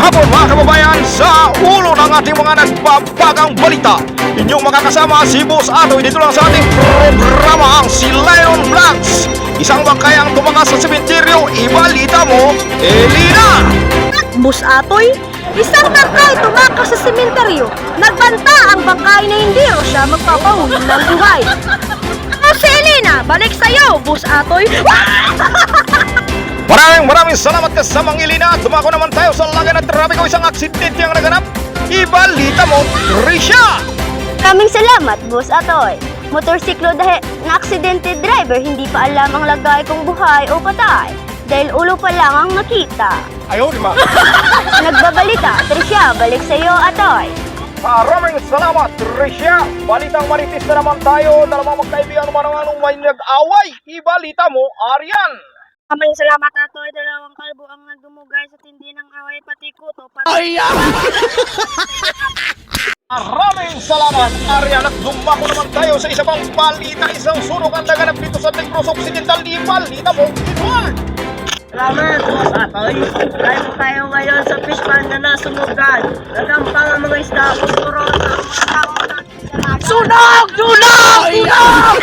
hapon mga kababayan sa ulo ng ating mga nagbabagang balita. Inyong makakasama si Boss Atoy dito lang sa ating programa ang si Lion Vlogs. Isang bangkay ang tumakas sa sementeryo, ibalita mo, Elina! Boss Atoy, isang bangkay tumakas sa sementeryo. Nagbanta ang bangkay na hindi raw siya magpapahuli ng buhay. O si Elena, balik sa'yo, Boss Atoy. Maraming salamat kasamang Elina. Dumako naman tayo sa lagay ng trapiko. Isang aksidente ang naganap. Ibalita mo, Risha! Maraming salamat, Boss Atoy. Motorsiklo dahil na aksidente driver, hindi pa alam ang lagay kung buhay o patay. Dahil ulo pa lang ang nakita. Ayaw, di ba? Nagbabalita, Tricia, balik sa'yo, Atoy. Maraming salamat, Risha. Balitang maritis na naman tayo. Dalawang magkaibigan mananganong may nag-away. Ibalita mo, Aryan. Maraming salamat, Atoy. Dalawang kalbo ang nagdumugay sa tindi ng away, pati kuto. Maraming salamat, Aryan. At dumako naman tayo sa isa pang balita. Isang sunog ang naganap dito sa Negros Occidental. Ibalita mo, Edward. Salamat, Boss Atoy. Live tayo ngayon sa fish pond na nasunugan. Nagampang ang mga isda, puro sa mga tao na Sunog! Sunog! Sunog!